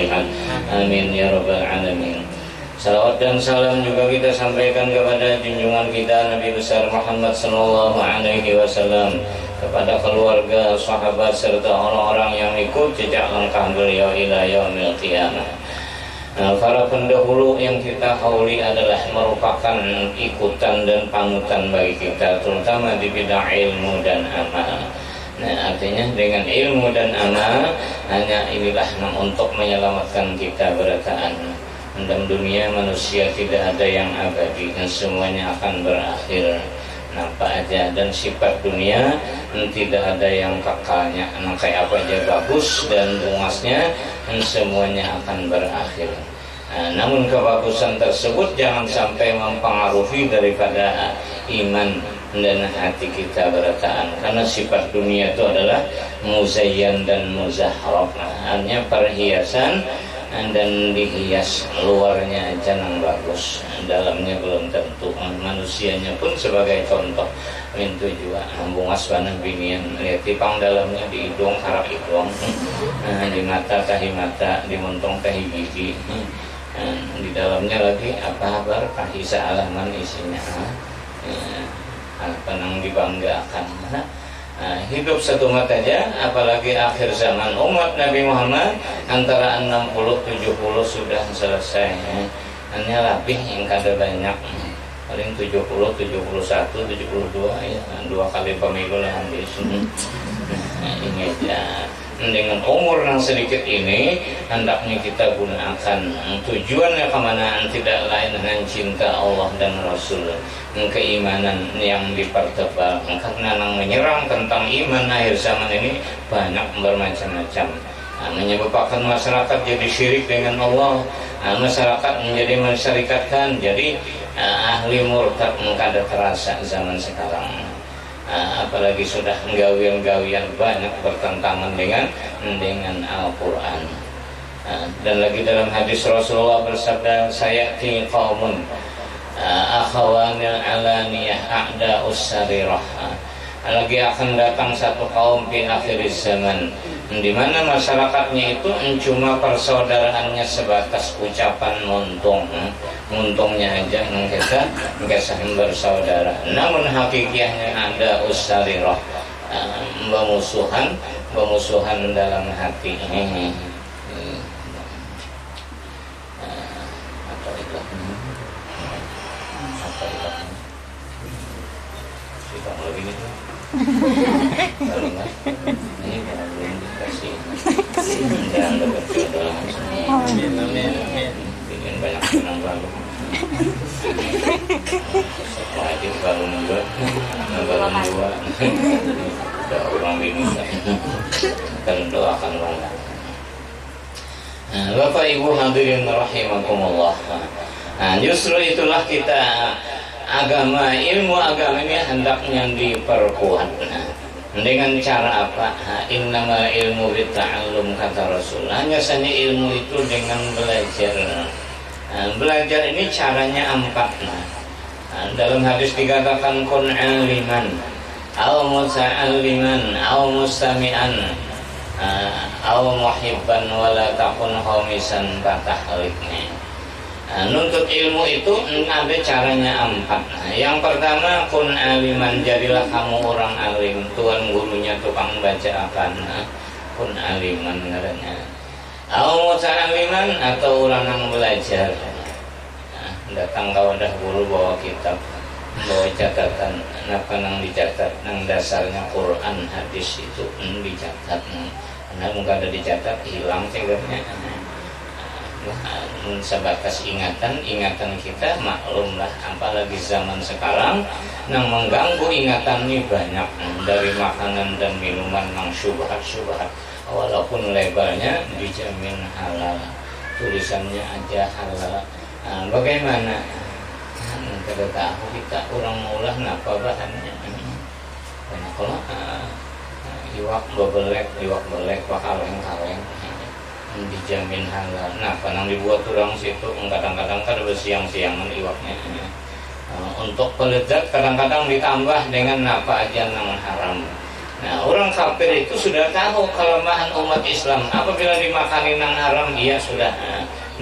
salihat. Amin ya rabbal alamin. Salawat dan salam juga kita sampaikan kepada junjungan kita Nabi besar Muhammad sallallahu alaihi wasallam, kepada keluarga, sahabat serta orang-orang yang ikut jejak langkah beliau ila yaumil qiyamah. Para pendahulu yang kita hauli adalah merupakan ikutan dan panutan bagi kita, terutama di bidang ilmu dan amal. Artinya dengan ilmu dan amal, hanya inilah untuk menyelamatkan kita berataan. Dalam dunia manusia tidak ada yang abadi, dan semuanya akan berakhir. Nampak aja, dan sifat dunia tidak ada yang kekalnya. Kayak apa aja bagus dan bungasnya, semuanya akan berakhir. Namun kebagusan tersebut jangan sampai mempengaruhi daripada iman dan hati kita berataan. Karena sifat dunia itu adalah muzayyan dan muzahharaf, hanya perhiasan dan dihias, luarnya aja yang bagus, dalamnya belum tentu. Manusianya pun sebagai contoh, itu juga bungas panah binian, lihat tipang dalamnya di hidung harap hidung, di mata tahi mata, di montong tahi gigi, di dalamnya lagi apa kabar tahi sealaman isinya, penang dibanggakan. Hidup satu mat aja, apalagi akhir zaman umat Nabi Muhammad antara 60-70 sudah selesai. Hanya lapih yang kada banyak, paling 70, 71, 72 ya, 2 kali pemilu lah habis. Ingat ya, dengan umur yang sedikit ini hendaknya kita gunakan tujuannya kemana, tidak lain dengan cinta Allah dan Rasul, keimanan yang dipertebal. Karena yang menyerang tentang iman akhir zaman ini banyak bermacam-macam, menyebabkan masyarakat jadi syirik dengan Allah, masyarakat menjadi mensyarikatkan, jadi ahli murtad kada terasa zaman sekarang. Apalagi sudah gawian-gawian banyak bertentangan dengan Al-Quran. Dan lagi dalam hadis Rasulullah bersabda, sayati qaumun akhawanil alaniyah a'da'us sarirah. Lagi akan datang satu kaum di akhir zaman, di mana masyarakatnya itu cuma persaudaraannya sebatas ucapan muntungnya aja, kita nggak sahim bersaudara. Namun hakikatnya ada usarirah, pemusuhan dalam hati. Kalau enggak, ini belum dikasih. Jangan berjodoh. Bikin banyak senang baru. Wajib baru dua. Ada orang bingung. Kalau doakan banyak. Bapak Ibu hadirin rahimakumullah. Justru itulah kita ilmu agama ini hendaknya diperkuat. Dengan cara apa? Innamal ilmu bitta'allum, kata Rasul. Hanya saja ilmu itu dengan belajar. Belajar ini caranya 4. Dalam hadis dikatakan kun aliman, aw muta'alliman, aw mustami'an, aw muhibban, wala takun khamisan fatahliknya. Nuntut ilmu itu ada caranya 4. Yang pertama, kun aliman, jadilah kamu orang alim. Tuan gurunya tukang baca akan kun aliman katanya. Au muta'alliman, atau orang yang belajar. Datang ke wadah guru bawa kitab, bawa catatan, apa yang dicatat, yang dasarnya Quran hadis itu dicatat. Karena muka ada dicatat hilang cegernya. Sebatas ingatan kita maklumlah, apalagi zaman sekarang yang mengganggu ingatan ini banyak, dari makanan dan minuman yang syubhat walaupun labelnya dijamin halal, tulisannya aja halal. Bagaimana kita tahu kita orang maulah napa bahannya banyak kalau iwak belek kaleng dijamin halal. Nah, panang dibuat orang situ kadang-kadang kan bersiang-siangan iwaknya. Untuk pelezat kadang-kadang ditambah dengan apa aja yang haram. Nah, orang kafir itu sudah tahu kelemahan umat Islam. Apabila dimakani nang haram, dia sudah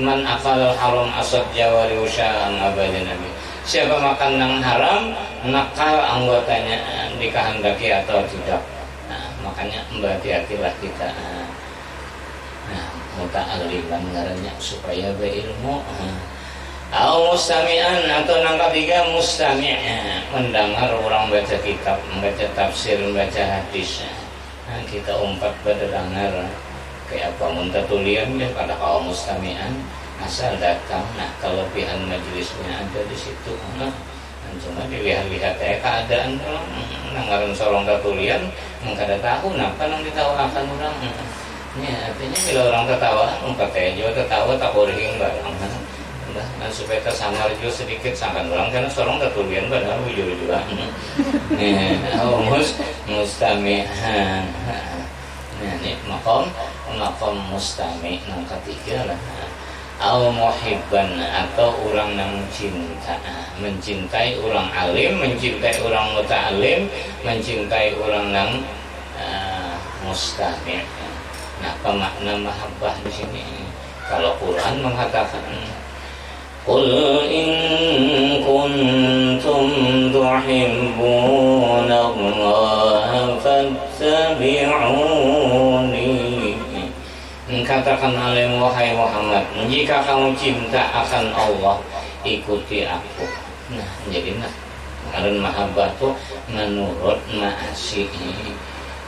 man akal haram asad jawari usya'an abadin nabi. Siapa makan nang haram, nakal anggotanya dikehendaki atau tidak. Nah, makanya berhati-hatilah kita. Nah, muta'alliman ngarannya supaya berilmu. Au mustami'an, atau yang ketiga mustami', mendengar orang baca kitab, membaca tafsir, membaca hadis. Nah, kita umpat berdengar kayak apa muntatulian ya pada kaum mustami'an asal datang. Nah, kelebihan majelisnya ada di situ. Nah, cuma dilihat-lihat keadaan orang nangaran sorong tatulian kada tahu napa nang ditawakan orang. Ya, artinya bila orang tertawa, umpat juga tertawa tak boring barang. Nah, supaya tersamar juga sedikit sangkan orang karena sorong ketulian pada bujur juga. Mustami. Nah, ini makom mustami yang ketiga lah. Au muhibban, atau orang yang mencintai orang alim, mencintai orang muta'alim, mencintai orang yang mustami. Nah, apa makna mahabbah di sini? Kalau Quran mengatakan Qul in kuntum tuhibbuna Allah fattabi'uni. Katakan oleh wahai Muhammad, jika kamu cinta akan Allah, ikuti aku. Nah, jadi karena mahabbah itu menurut ma'asi.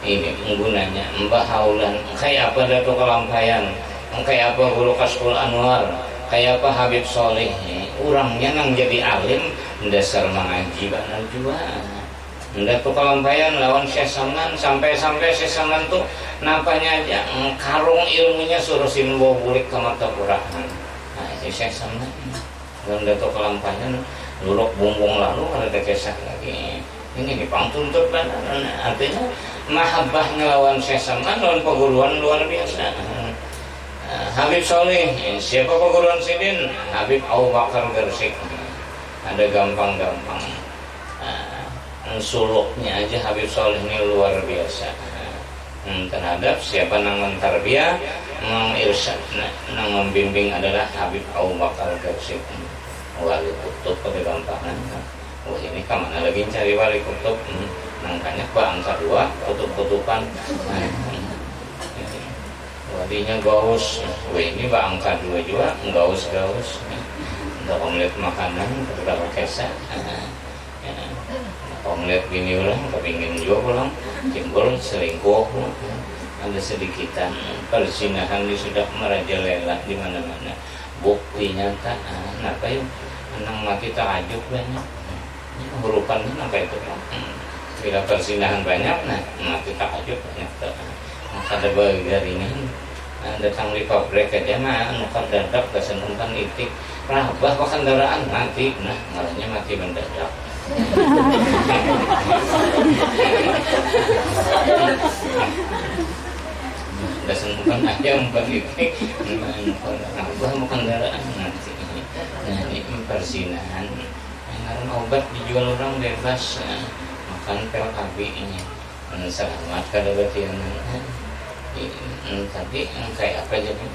Ini gunanya mbahaulan kayak apa Datuk Kelampayan, kayak apa Guru Kasful Anwar, kayak apa Habib Soleh, orangnya nang jadi alim dasar mengaji banget juga. Datuk Kelampayan lawan Syekh Saman, sampai Syekh Saman tuh napanya aja karung ilmunya suruh sinbo bulik ke mata Quran. Nah, itu Syekh Saman dan Datuk Kelampayan luluk bumbung lalu ada kesah lagi. Ini dipangtuntut banget. Artinya mahabbah ngelawan Syekh Saman lawan perguruan luar biasa. Habib Soleh, siapa perguruan sidin? Habib Abu Bakar Gersik. Ada gampang-gampang. Suluknya aja Habib Soleh ini luar biasa. Terhadap siapa nang mentarbiyah, mengirsyad, nang membimbing adalah Habib Abu Bakar Gersik. Wali kutub pada gampangan. Wah, ini kemana lagi cari wali kutub? Nangkanya ke angka 2, kutub-kutuban. Wadinya gaus. Wah, ini angka 2 juga, gaus-gaus. Untuk melihat makanan, terdapat kesah. Kalau melihat bini orang, kepingin juga pulang, timbul selingkuh. Ada sedikitan perzinahan ini sudah merajalela di mana-mana. Bukti nyata, kenapa yuk? Menang mati takajub banyak. Hurufannya apa itu? Bila perzinahan banyak, nah mati takajub banyak. Maka ada bagian datang di pabrik aja mah, nukan dadak kesenumpan itik, rabah kendaraan mati, nah malahnya mati mendadak. Kesenumpan aja umpan itik, rabah kendaraan mati. Nah, ini perzinahan. Karena obat dijual orang bebas, makan pil KB ini selamat kada batian. Tadi kayak apa jadi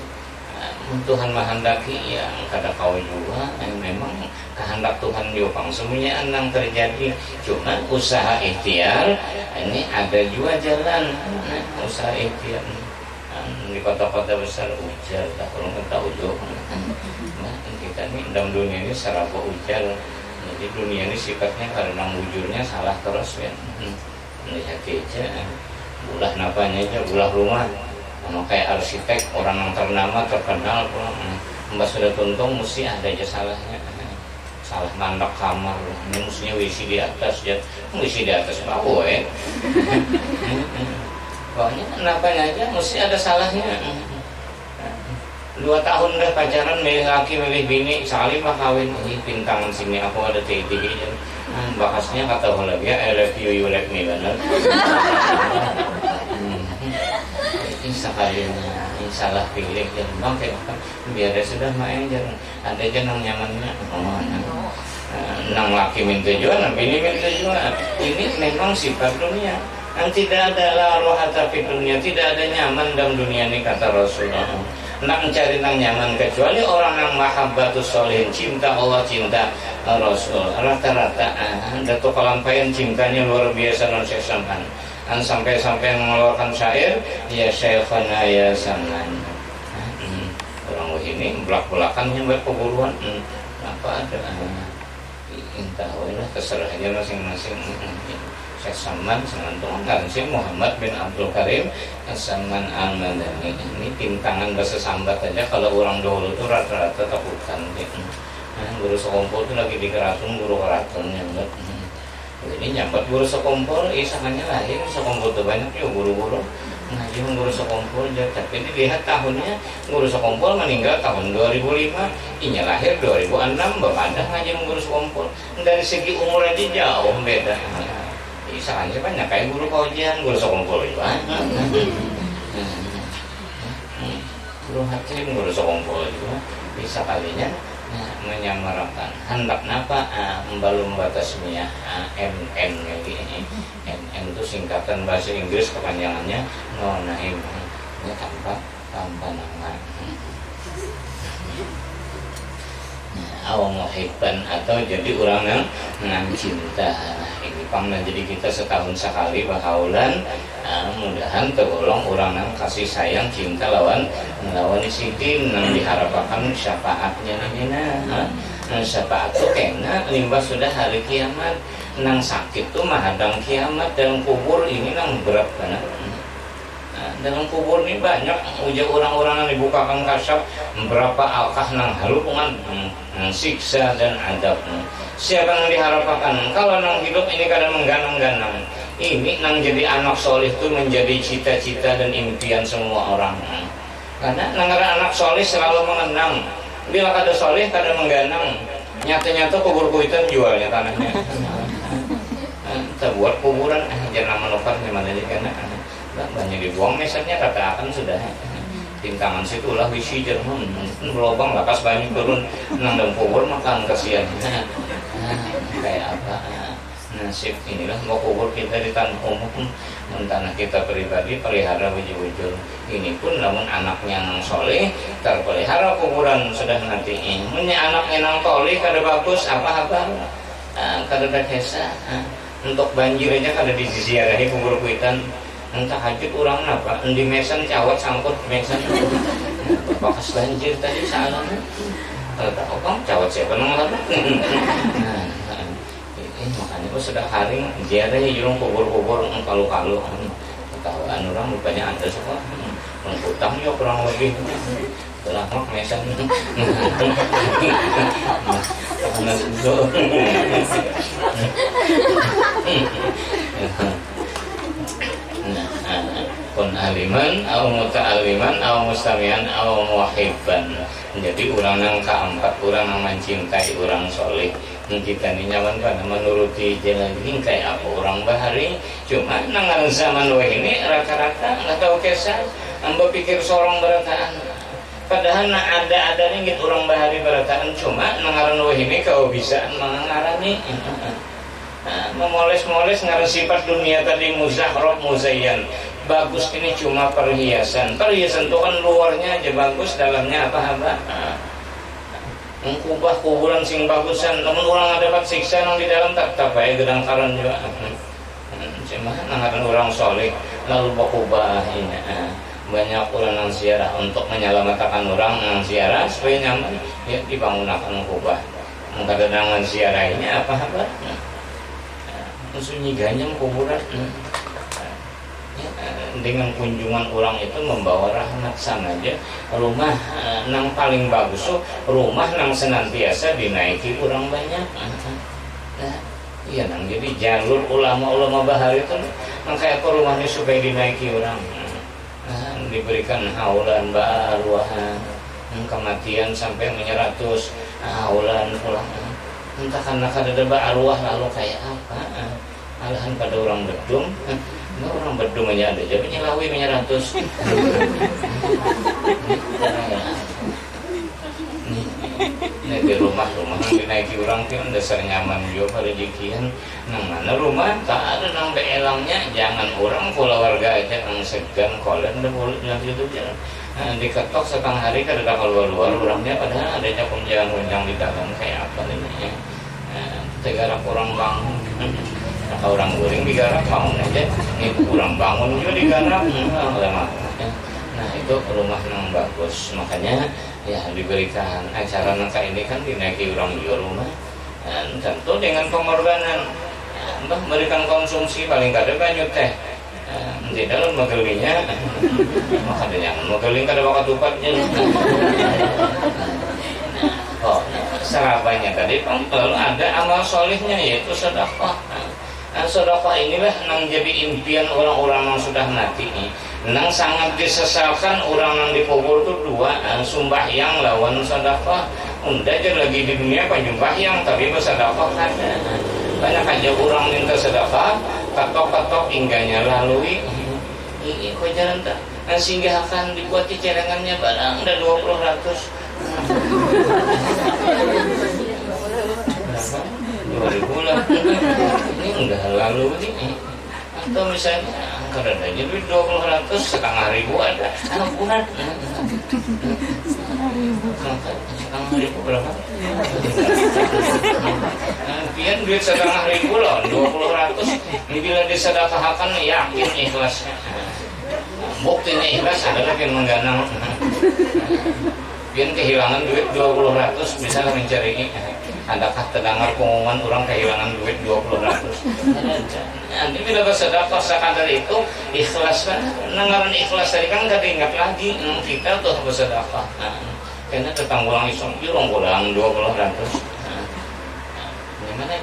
Tuhan menghendaki ya kada kau juga, memang kehendak Tuhan juga semuanya yang terjadi. Cuma usaha ikhtiar ini ada juga jalan, usaha ikhtiar di kota-kota besar ujar tak orang tahu juga. Nah, kita ini dalam dunia ini seraba ujar. Jadi dunia ini sifatnya karena wujudnya salah terus ya. Lihat aja, bulah napanya aja, bulah rumah. Sama kayak arsitek, orang yang ternama, terkenal, mbak sudah tuntung, mesti ada aja salahnya. Salah mandak kamar, ini mestinya wisi di atas, ya wisi di atas bawah ya. Pokoknya napanya aja, mesti ada salahnya. 2 tahun dah pacaran, milih laki, milih bini, saling mah kawin. Ini pintangan sini aku ada titik aja. Bahasnya kata orang lagi ya, I love you, you like me benar. Ini sekalinya, ini salah pilih dan bang kayak apa? Biar sudah main jangan ada aja nang nyamannya. Nang laki minta jual, nang bini minta jual. Ini memang sifat dunia. Tidak ada la rohata fid dunia, tidak ada nyaman dalam dunia ini kata Rasulullah. Nak mencari nang nyaman kecuali orang yang mahabbatus sholihin, cinta Allah, cinta Rasul. Rata-rata Datuk kelampaian cintanya luar biasa non sesaman. Sampai-sampai mengeluarkan syair, ya syekhana ya saman. Orang ini belak-belakan nyambat keburuan. Apa ada? Entah lah terserah aja masing-masing. Syekh Saman semantungan kan si Muhammad bin Abdul Karim Saman Al-Madani. Ini tintangan bahasa sambat aja. Kalau orang dahulu itu rata-rata takutan. Guru sekompol itu lagi di keraton, guru keraton nyambat. Jadi nyambat guru sekompol, sangannya lahir sekompol itu banyak ya guru-guru ngaji guru sekompol. Tapi dilihat tahunnya guru sekompol meninggal tahun 2005, inya lahir 2006, bapak ngaji guru sekompol. Dari segi umur aja jauh beda. Sangannya banyak kayak guru kaujian, guru sekompol juga. Guru hakim, guru sekompol juga bisa kalinya menyamarakan hendak napa membalum batas mia MM ini. MM itu singkatan bahasa Inggris, kepanjangannya nonaim ini tanpa nama muhibban atau jadi orang yang cinta. Ini pangna jadi kita setahun sekali bahaulan mudahan tergolong orang yang kasih sayang cinta lawan sidin yang diharapkan syafaatnya syafaat itu kena limbah sudah hari kiamat. Nang sakit tuh mahadang kiamat. Dalam kubur ini nang berat banget. Dalam kubur ini banyak ujar orang-orang yang dibukakan kasab berapa alkah nang halupungan siksa dan adab. Siapa yang diharapkan kalau nang hidup ini kadang mengganang-ganang ini nang jadi anak soleh itu menjadi cita-cita dan impian semua orang. Karena nang anak soleh selalu mengenang bila kada soleh kada mengganang. Nyata-nyata kubur kuitan jualnya tanahnya. Kita buat kuburan jangan menukar gimana aja karena banyak dibuang misalnya kata akan sudah tintangan situ lah wisi jerman berlobang lakas banyak turun nang dan kubur makan kasihan. Kayak apa nasib inilah mau kubur kita di tanah umum tanah kita pribadi pelihara wujud-wujud ini pun namun anaknya nang soleh terpelihara kuburan sudah nanti ini anaknya nang toleh kada bagus apa-apa kada desa untuk banjir aja kada diziarahi kubur kuitan. Entah hajut orang apa di mesan cawat sangkut mesan bakas banjir tadi salah kalau tak opang cawat siapa nama makanya aku sudah haring ziarah jurung kubur-kubur kalu-kalu ketahuan orang rupanya ada semua mengutang ya kurang lebih telah mak mesan karena itu kun aliman au muta'alliman au mustamian au muhibban. Jadi orang yang keempat orang yang mencintai orang soleh kita ini nyaman pada menuruti jalan ini kayak apa orang bahari cuma nangan zaman ini rata-rata nggak tahu kisah amba pikir sorong berataan padahal ada gitu orang bahari berataan cuma nangaran ini kau bisa mengarani memoles-moles ngaran sifat dunia tadi muzahrob muzayyan bagus ini cuma perhiasan itu kan luarnya aja bagus dalamnya apa-apa mengubah kuburan sing bagusan namun orang dapat siksa yang di dalam tak baik gedang karan juga cuma nangaran orang soleh lalu bakubah ini banyak orang yang siarah untuk menyelamatkan orang yang siarah supaya nyaman ya dibangunakan kubah mengkadangan siarah ini apa-apa sunyi ganyang kuburan dengan kunjungan orang itu membawa rahmat saja rumah nang paling bagus rumah nang senantiasa dinaiki orang banyak iya nang jadi jalur ulama-ulama bahari itu nang kayak rumahnya supaya dinaiki orang diberikan haulan baruahan kematian sampai menyeratus haulan pulang entah karena kada arwah lalu kayak apa alahan pada orang bedung orang bedung aja ada jadi nyelawi menyeratus di rumah dinaiki orang kan dasar nyaman juga rezekian nang mana rumah tak ada nang beelangnya jangan orang keluarga aja nang segan kolen dan mulut gitu jalan diketok setengah hari kada keluar orangnya padahal adanya kunjang di dalam kayak apa ini tegarak orang bangun orang guring digarap bangun aja itu orang bangun juga digarap lama. Nah itu rumah yang bagus makanya ya diberikan acara nangka ini kan dinaiki orang jual rumah dan tentu dengan pengorbanan ya, memberikan konsumsi paling kada banyak teh di dalam megelinya maka ada yang megeling kada bakat tupatnya sarapannya tadi lalu ada amal solihnya yaitu sedekah. Nah, sedekah inilah yang jadi impian orang-orang yang sudah mati nang sangat disesalkan orang yang dikubur itu dua sumbahyang lawan sedekah. Unda aja lagi di dunia panjumbahyang tapi bersedekah kada. Banyak aja orang minta sedekah katok-katok hingganya lalui kok jalan tak sehingga akan dibuat celengannya barang udah 20 ratus 2000 lah ini udah lalu ini atau misalnya kada ada duit 20 ratus setengah ribu ada ampunan setengah ribu berapa? Pian duit setengah ribu loh 20 ratus ini bila disedekahkan yakin ikhlasnya buktinya ikhlas adalah yang mengganang pian kehilangan duit 20 ratus bisa mencari adakah terdengar pengumuman orang kehilangan duit 20 ratus nanti bila bersedekah sekadar itu ikhlas kan nengaran ikhlas tadi kan gak diingat lagi kita tuh bersedekah karena tetanggulang isong pirong kurang 20 ratus gimana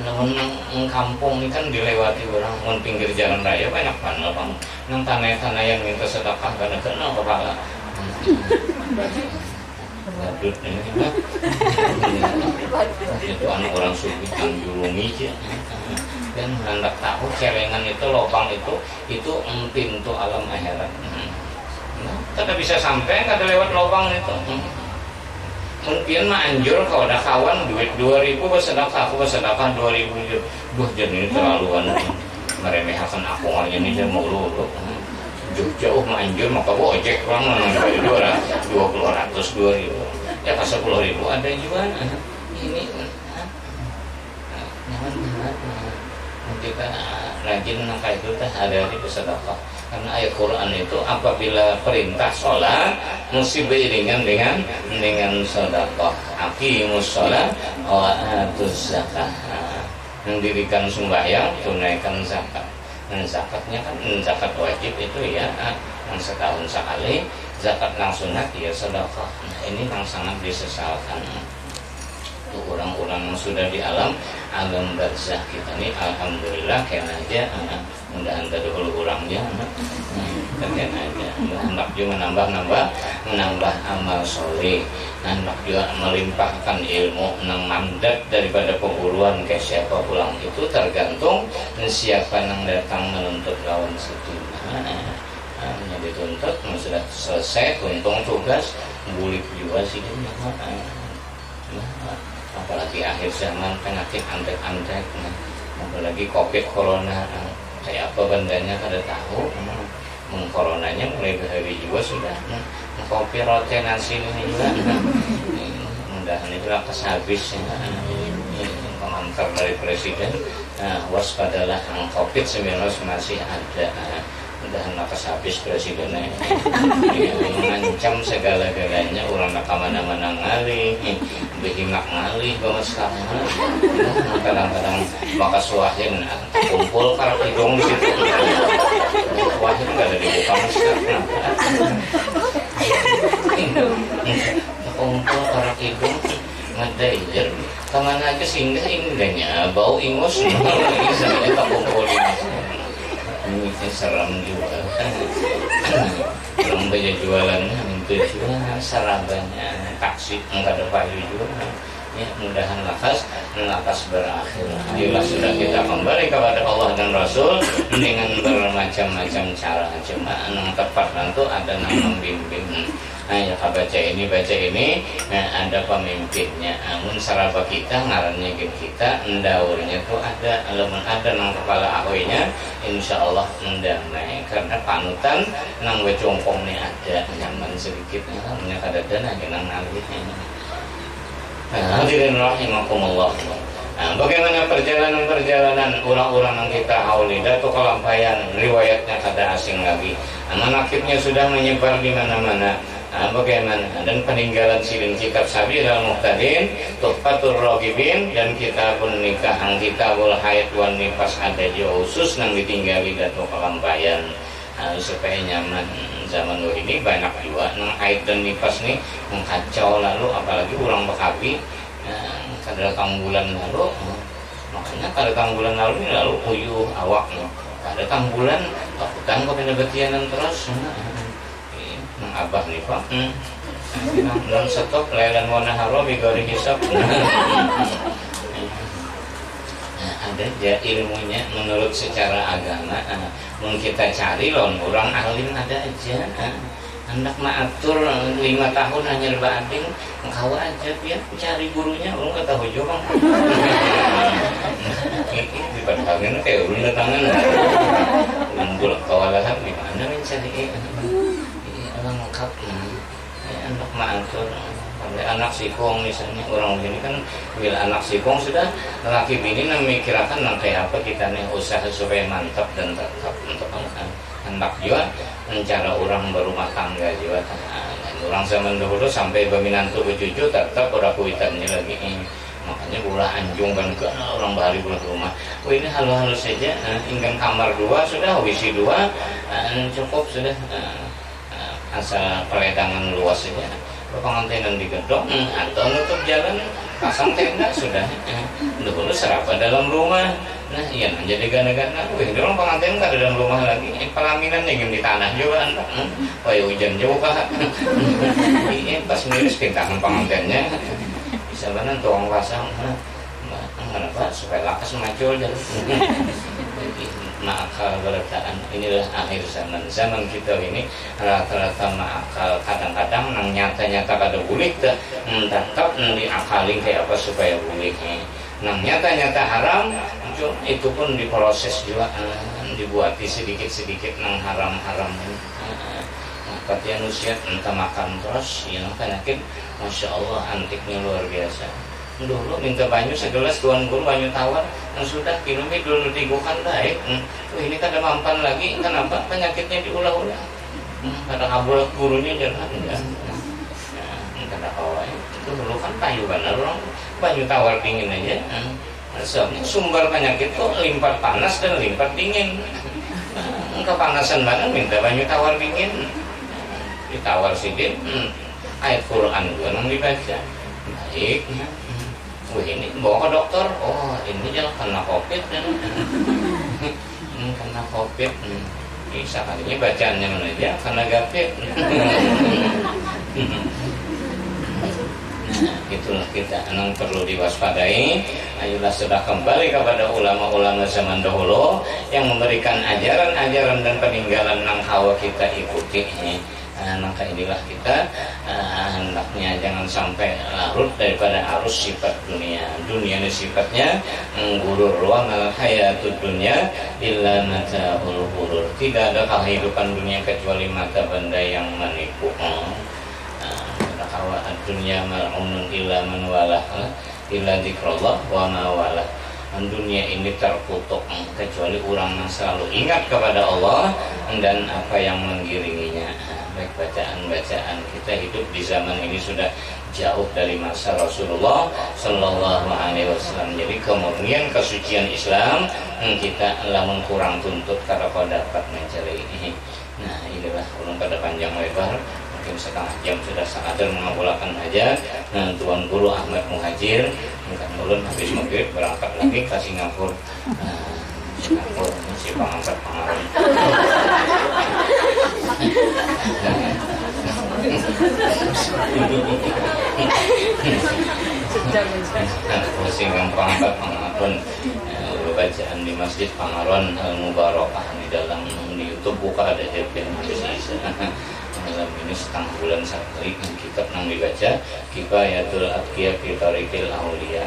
namun nang kampung ini kan dilewati orang pinggir jalan raya banyak panel bang nang tanah-tanah yang minta sedekah karena kepala badut ini itu anak orang suku Tanjurungi aja dan hendak tahu celengan itu lubang itu pintu alam akhirat kada bisa sampai kada lewat lubang itu mungkin mah anjur kalau ada kawan duit 2000 bersedekah aku bersedekah 2000 duh jadi terlaluan meremehkan aku aja ini dia mulu jauh mah anjur maka ojek orang bayar 20 2000 ya pas 10.000 ada juga ini kita rajin nangka itu teh hari-hari bersedekah karena ayat Quran itu apabila perintah sholat mesti beriringan dengan sedekah aqimus sholat wa atuz zakah mendirikan sembahyang tunaikan zakat dan zakatnya kan zakat wajib itu ya yang setahun sekali zakat yang sunat ya sedekah ini yang sangat disesalkan orang-orang yang sudah di alam barzah kita ini alhamdulillah kena aja mudah-mudahan terdahulu orangnya kena aja hendak juga menambah amal soleh hendak juga melimpahkan ilmu nang mandat daripada pemburuan ke siapa pulang itu tergantung siapa yang datang menuntut lawan situ dituntut sudah selesai tuntung tugas bulik juga sih apalagi akhir zaman penyakit antek-antek apalagi covid corona kayak apa bandanya kada tahu coronanya mulai dari juga sudah kopi rote nasi ini juga mudahan itu lakas habis komentar dari presiden waspadalah covid-19 masih ada mudahan lakas habis presidennya mengancam segala-galanya orang nak kemana-mana ngalih behimak ngalih bawa sekarang kadang-kadang bakas wahin kumpul karena hidung di situ wahin gak ada dibuka masker kumpul karena hidung ngadair kemana aja singgah indahnya bau ingus misalnya tak kumpulin ini seram juga orang banyak jualannya itu juga sarabannya taksi enggak ada payu juga ya mudahan lakas berakhir bila sudah kita kembali kepada Allah dan Rasul dengan bermacam-macam cara cuma yang tepat tentu ada yang membimbing ya baca ini ada pemimpinnya. Namun saraba kita ngarannya kita ndaurnya tuh ada nang kepala ahoynya insyaallah mendamai karena panutan nang wecongkong nih ada nyaman sedikit namanya kadadana nang ngalit. Hadirin rahimakumullah. Bagaimana perjalanan orang-orang yang kita haulida atau kelampayan riwayatnya kada asing lagi. Manakibnya sudah menyebar di mana-mana. Bagaimana dan peninggalan silin kitab Sabilul Muhtadin, Tuhfatur Raghibin dan kitabun nikah, kitabul haid wan nifas ada juga khusus nang ditinggali datu kelampayan supaya nyaman. Zaman ini banyak juga nang haid dan nifas nih mengkacau lalu apalagi orang Bekapi. Kada bulan lalu, makanya kada bulan lalu ini lalu uyuh awak kada bulan takutan kok penebetianan terus abah nih pak non stop lelan warna haro bigori hisap ada aja ilmunya menurut secara agama mun kita cari lawan orang alim ada aja hendak maatur 5 tahun hanya berading engkau aja ya cari gurunya orang kata tahu juga di pertangan kayak ulun datangan ulun kawalahan di mana mencari orang lengkap hendak maatur anak sikong misalnya orang begini kan bila anak sikong sudah laki bini memikirkan kayak apa kita nih usaha supaya mantap dan tetap untuk hendak juga cara orang berumah tangga juga orang zaman dahulu sampai berminantu bercucu tetap orang kuitannya lagi makanya bola anjung kan ke orang Bali bola rumah ini halus-halus saja ingin kamar 2 sudah WC 2 cukup sudah asal peledangan luas saja pengantinan di gedung atau nutup jalan pasang tenda sudah dulu serapa dalam rumah. Nah iya jadi gana-gana orang pengantin kan dalam rumah lagi pelaminan yang di tanah juga wah hujan juga ini pas miris pintahan pengantinnya bisa benar tuang pasang kenapa supaya lakas macul jalan ma'akal berataan. Inilah akhir zaman kita ini rata-rata ma'akal kadang-kadang nang nyata-nyata kada boleh tetap diakalin kayak apa supaya boleh nang nyata-nyata haram itu pun diproses juga dibuati sedikit-sedikit nang haram-haram katian usia entah makan terus ya penyakit Masya Allah antiknya luar biasa. Dulu minta banyu segelas tuan guru banyu tawar yang sudah minumnya dulu digukan baik ini kada mampan lagi kenapa penyakitnya diulah-ulah kada kabul gurunya jangan kada kawai itu dulu kan payu benar orang banyu tawar dingin aja soalnya sumber penyakit tuh limpat panas dan limpat dingin kepanasan banget minta banyu tawar dingin ditawar sidin ayat Quran juga nang dibaca baik ini bawa ke dokter, oh ini jangan kena COVID kena COVID bisa kalinya bacaannya mana aja kena gapit itulah kita yang perlu diwaspadai. Ayolah sudah kembali kepada ulama-ulama zaman dahulu yang memberikan ajaran-ajaran dan peninggalan nang hawa kita ikuti. Maka inilah kita hendaknya jangan sampai larut daripada arus sifat dunia. Dunia ini sifatnya gurur wa mal hayatud dunya illa mata'ul ghurur. Tidak ada kehidupan dunia kecuali mata benda yang menipu. Kawa dunia mal'unun illa man walah illa dzikrullah wa ma walah. Dunia ini terkutuk kecuali orang yang selalu ingat kepada Allah dan apa yang mengiringinya. Baik bacaan-bacaan kita hidup di zaman ini sudah jauh dari masa Rasulullah Sallallahu Alaihi Wasallam. Jadi kemurnian kesucian Islam kita lamun kurang tuntut karena kau dapat mencari ini. Nah inilah ulun pada panjang lebar mungkin setengah jam sudah sadar mengabulkan aja. Tuan Guru Ahmad Muhajir mungkin ulun habis maghrib berangkat lagi ke Singapura. Singapura si pangangkat pengaruh. Singgang pangkat pengaruh bacaan di Masjid Pangaron Mubarakah di dalam di YouTube buka ada JPN malam ini setengah bulan sekali kitab yang dibaca Kifayatul Atqiya fi Thariqil Auliya.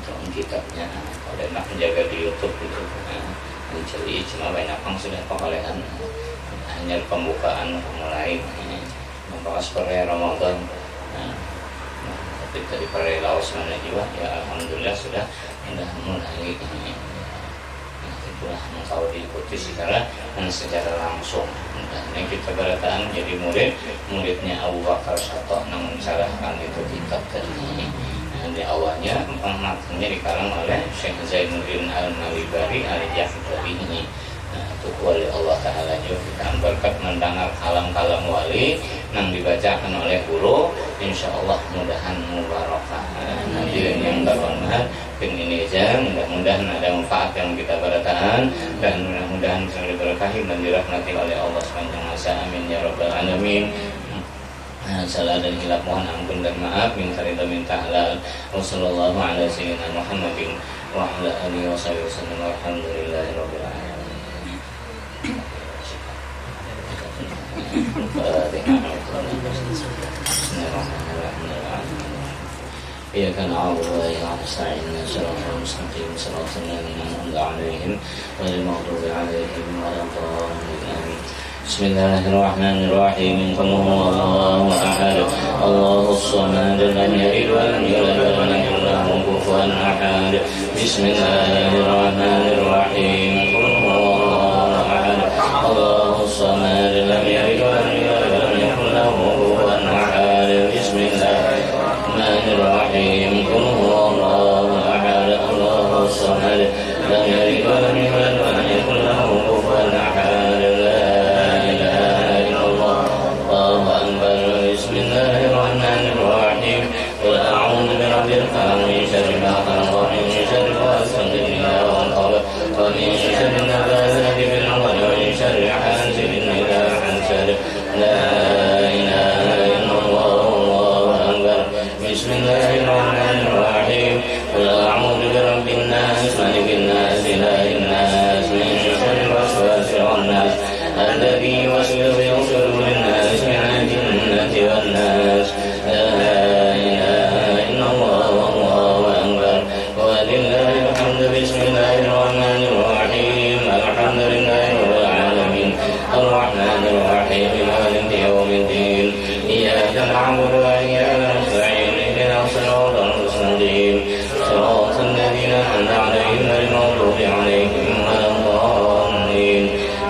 Tolong kitabnya kalau enak menjaga di YouTube itu mencari cuma banyak orang sudah perolehan hanya pembukaan mulai membahas perayaan Ramadan. Tapi tadi perayaan Laos mana juga ya alhamdulillah sudah mulai itulah engkau diikuti secara langsung. Dan kita berataan jadi muridnya Abu Bakar Sato namun salahkan itu kitab tadi. Di awalnya matanya dikarang oleh Syekh Zainuddin Al-Malibari Al-Jahdari ini. Untuk wali Allah Ta'ala juga kita berkat mendengar kalam-kalam wali yang dibacakan oleh guru, insya Allah mudahan mubarakah. Hadirin yang berhormat, ini aja mudah-mudahan ada manfaat yang kita berataan dan mudah-mudahan selalu diberkahi dan dirahmati oleh Allah sepanjang masa. Amin ya rabbal alamin. Salah dan hilaf mohon ampun dan maaf, minta ridha minta halal. Wassallallahu ala sayyidina Muhammadin wa ala alihi wasallam. Walhamdulillahirabbil alamin. Iyyaka na'budu wa iyyaka nasta'in shiratal mustaqim shiratal ladzina an'amta 'alaihim ghairil maghdubi 'alaihim waladdallin. Bismillahirrahmanirrahim. Qul huwallahu ahad, Allahus samad, lam yalid wa lam yulad wa lam yakul lahu kufuwan ahad. Bismillahirrahmanirrahim. Qul huwallahu ahad, Allahus samad, lam yalid wa lam yulad wa lam yakul lahu kufuwan ahad. Bismillahirrahmanirrahim. Qul huwallahu ahad, Allahus samad, lam yalid wa lam yulad wa lam yakul lahu kufuwan ahad. Bismillahirrahmanirrahim. Qul a'udzu birabbil falaq min syarri ma khalaq wa min syarri ghasiqin idza waqab wa min syarri nafathati fil 'uqad wa min syarri hasidin idza hasad. La ilaha illallah wallahu akbar. Bismillahirrahmanirrahim. Qul a'udzu birabbin nas malikin nas ilahin nas min syarri waswasil khannas alladzi yuwaswisu fi sudurin nas min al-jinnati wan nas. La ilaha illallah wallahu akbar. Walillahil hamdu. Bismillahirrahmanirrahim. Alhamdulillahi rabbil alamin. Arrahmanir rahim. Maliki yaumiddin. Iyyaka na'budu wa iyyaka nasta'in. Ihdinas siratal mustaqim. Siratal ladzina an'amta 'alaihim ghairil maghdubi 'alaihim waladdallin.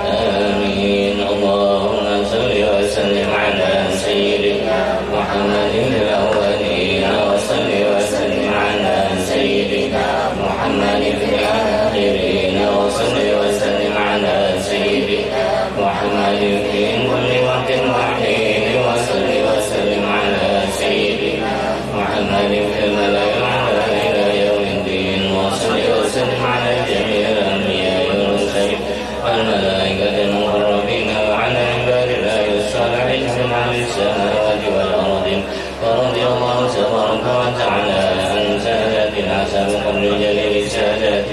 Amin. Allahumma shalli wa sallim 'ala sayyidina Muhammadin al-awwalin wa salli wa sallim 'ala sayyidina Muhammadin al-akhirin wa salli wa sallim 'ala sayyidina Muhammadin fi kulli waqtin wa hin wa salli wa sallim 'ala sayyidina Muhammadin fil mala'il a'la ila yaumiddin wa salli wa sallim 'ala jami'il anbiya'i wal mursalin wal malaikati al-muqarrabin wa 'ala ibadillahi as-salihin min ahli as-samawati wal ardin. ورضي الله تبارك وتعالى عن سادتنا سابق الرجال لسادات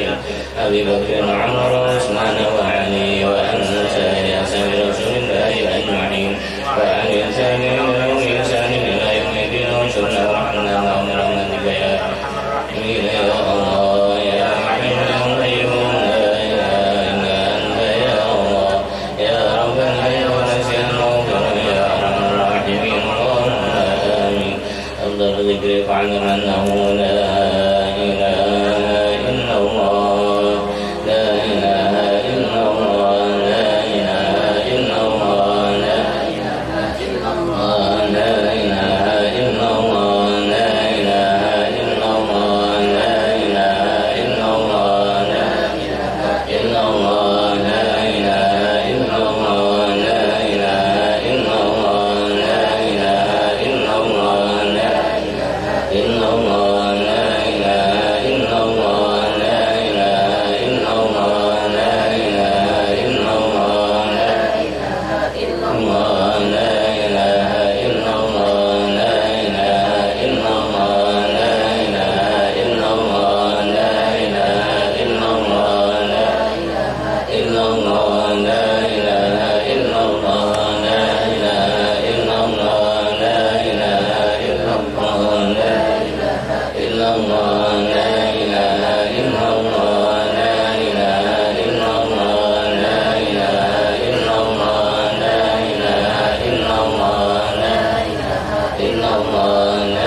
أبي بكر وعمر وعثمان وعلي وعن سائر أصحاب رسول الله أجمعين وعن إنسان إلى يوم إنسان إلى يوم الدين وانشرنا وارحمنا اللهم برحمتك يا رحيم يا الله يا حي يا قيوم لا إله إلا أنت يا الله يا ربنا يا ونسيا المغفر يا أرحم الراحمين. أفضل ذكر فاعلم أنه لا إله إلا الله لا إله إلا الله لا إله إلا الله لا إله إلا الله لا إله إلا الله لا إله إلا الله لا إله إلا الله لا إله إلا الله لا إله إلا الله لا إله إلا الله لا إله إلا الله لا إلا الله لا illallah.